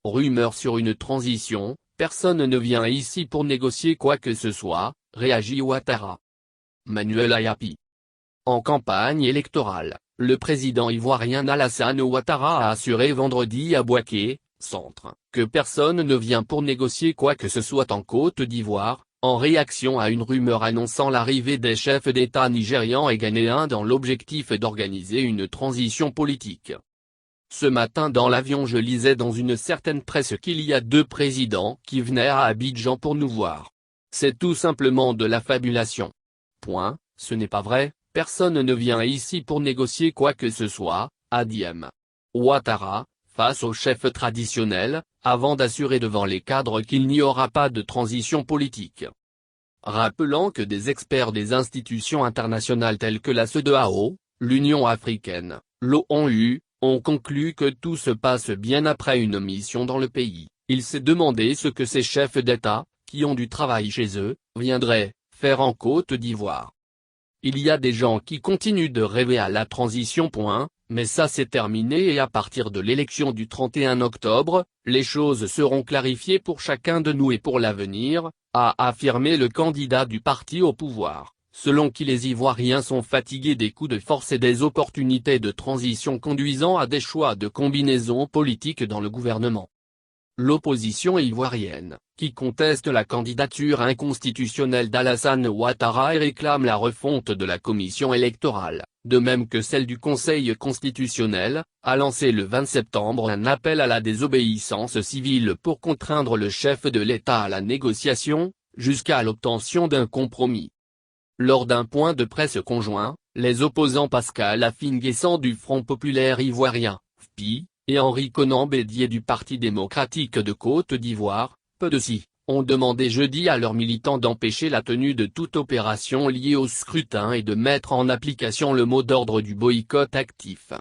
Rumeur sur une transition, personne ne vient ici pour négocier quoi que ce soit, réagit Ouattara. Manuel Ayapi. En campagne électorale, le président ivoirien Alassane Ouattara a assuré vendredi à Bouaké, centre, que personne ne vient pour négocier quoi que ce soit en Côte d'Ivoire, en réaction à une rumeur annonçant l'arrivée des chefs d'État nigérians et ghanéens dans l'objectif d'organiser une transition politique. Ce matin dans l'avion je lisais dans une certaine presse qu'il y a 2 présidents qui venaient à Abidjan pour nous voir. C'est tout simplement de la fabulation. Point, ce n'est pas vrai, personne ne vient ici pour négocier quoi que ce soit, a dit M. Ouattara, face au chef traditionnel, avant d'assurer devant les cadres qu'il n'y aura pas de transition politique. Rappelant que des experts des institutions internationales telles que la CEDEAO, l'Union africaine, l'ONU, ont conclu que tout se passe bien après une mission dans le pays, il s'est demandé ce que ces chefs d'État, qui ont du travail chez eux, viendraient faire en Côte d'Ivoire. Il y a des gens qui continuent de rêver à la transition. Mais ça c'est terminé et à partir de l'élection du 31 octobre, les choses seront clarifiées pour chacun de nous et pour l'avenir, a affirmé le candidat du parti au pouvoir, selon qui les Ivoiriens sont fatigués des coups de force et des opportunités de transition conduisant à des choix de combinaison politique dans le gouvernement. L'opposition ivoirienne, qui conteste la candidature inconstitutionnelle d'Alassane Ouattara et réclame la refonte de la commission électorale, de même que celle du Conseil constitutionnel, a lancé le 20 septembre un appel à la désobéissance civile pour contraindre le chef de l'État à la négociation, jusqu'à l'obtention d'un compromis. Lors d'un point de presse conjoint, les opposants Pascal Affi-N'Guessan du Front populaire ivoirien, FPI, et Henri Konan Bédié du Parti démocratique de Côte d'Ivoire, PDC, ont demandé jeudi à leurs militants d'empêcher la tenue de toute opération liée au scrutin et de mettre en application le mot d'ordre du boycott actif.